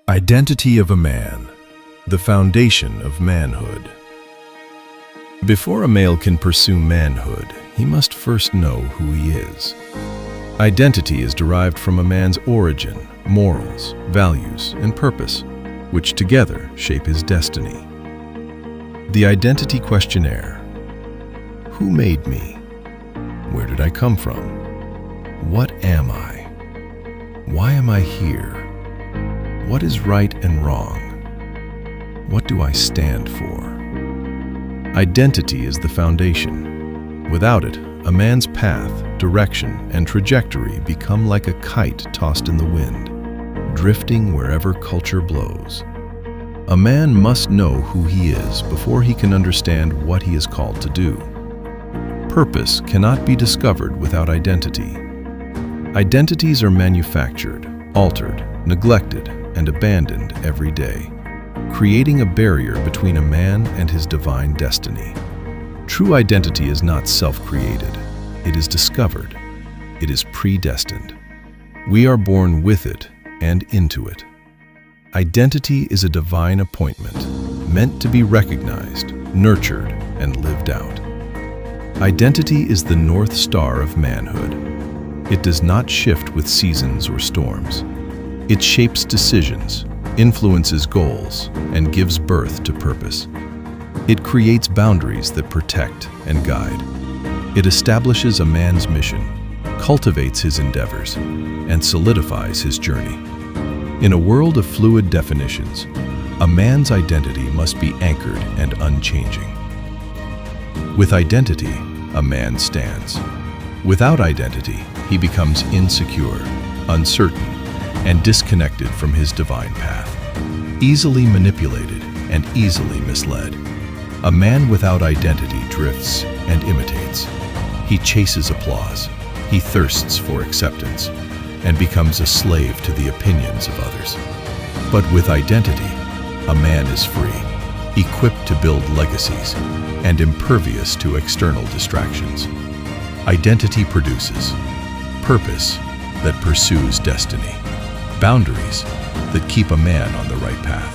Identity of a man, the foundation of manhood. Before a male can pursue manhood, he must first know who he is. Identity is derived from a man's origin, morals, values, and purpose, which together shape his destiny. The Identity Questionnaire. Who made me? Where did I come from? What am I? Why am I here? What is right and wrong? What do I stand for? Identity is the foundation. Without it, a man's path, direction, and trajectory become like a kite tossed in the wind, drifting wherever culture blows. A man must know who he is before he can understand what he is called to do. Purpose cannot be discovered without identity. Identities are manufactured, altered, neglected, and abandoned every day, creating a barrier between a man and his divine destiny. True identity is not self-created. It is discovered. It is predestined. We are born with it and into it. Identity is a divine appointment, meant to be recognized, nurtured, and lived out. Identity is the North Star of manhood. It does not shift with seasons or storms. It shapes decisions, influences goals, and gives birth to purpose. It creates boundaries that protect and guide. It establishes a man's mission, cultivates his endeavors, and solidifies his journey. In a world of fluid definitions, a man's identity must be anchored and unchanging. With identity, a man stands. Without identity, he becomes insecure, uncertain, and disconnected from his divine path, easily manipulated and easily misled. A man without identity drifts and imitates. He chases applause, he thirsts for acceptance, and becomes a slave to the opinions of others. But with identity, a man is free, equipped to build legacies, and impervious to external distractions. Identity produces purpose that pursues destiny, boundaries that keep a man on the right path,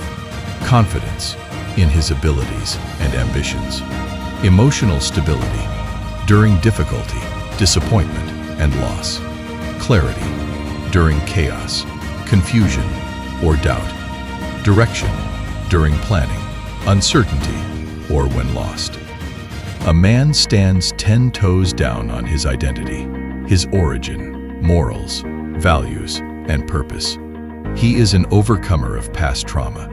confidence in his abilities and ambitions, emotional stability during difficulty, disappointment, and loss, clarity during chaos, confusion, or doubt, direction during planning, uncertainty, or when lost. A man stands 10 toes down on his identity, his origin, morals, values, and purpose. He is an overcomer of past trauma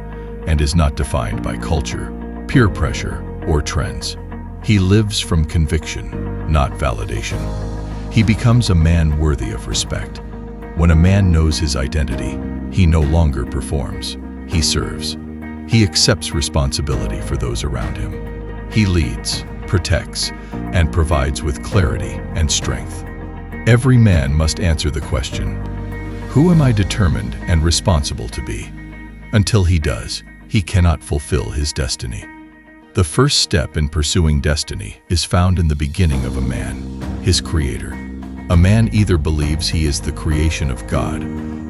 and is not defined by culture, peer pressure, or trends. He lives from conviction, not validation. He becomes a man worthy of respect. When a man knows his identity, he no longer performs, he serves. He accepts responsibility for those around him. He leads, protects, and provides with clarity and strength. Every man must answer the question, who am I determined and responsible to be? Until he does, he cannot fulfill his destiny. The first step in pursuing destiny is found in the beginning of a man, his creator. A man either believes he is the creation of God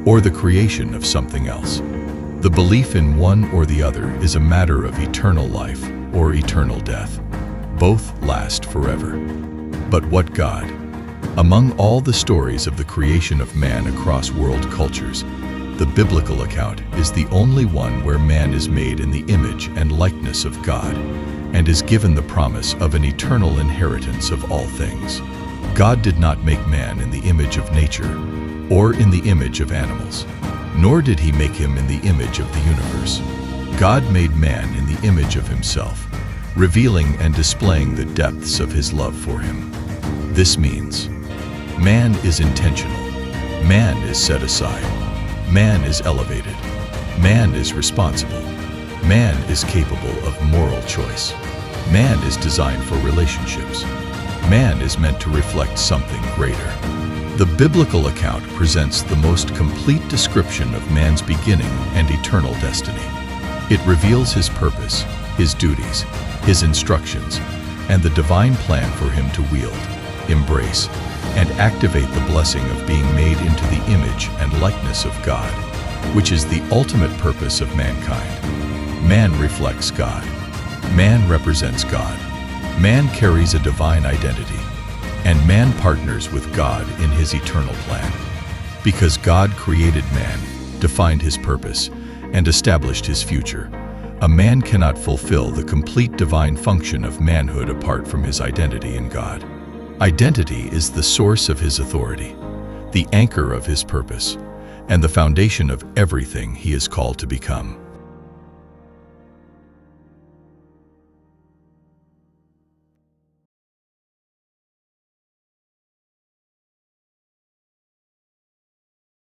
or the creation of something else. The belief in one or the other is a matter of eternal life or eternal death. Both last forever. But what God? Among all the stories of the creation of man across world cultures, the biblical account is the only one where man is made in the image and likeness of God and is given the promise of an eternal inheritance of all things. God did not make man in the image of nature or in the image of animals, nor did he make him in the image of the universe. God made man in the image of himself, revealing and displaying the depths of his love for him. This means man is intentional, man is set aside, man is elevated, man is responsible, man is capable of moral choice, man is designed for relationships, man is meant to reflect something greater. The biblical account presents the most complete description of man's beginning and eternal destiny. It reveals his purpose, his duties, his instructions, and the divine plan for him to wield, embrace, and activate the blessing of being made into the image and likeness of God. which is the ultimate purpose of mankind. Man reflects God. Man represents God. Man carries a divine identity. And man partners with God in his eternal plan. Because God created man, defined his purpose, and established his future, a man cannot fulfill the complete divine function of manhood apart from his identity in God. Identity is the source of his authority, the anchor of his purpose, and the foundation of everything he is called to become.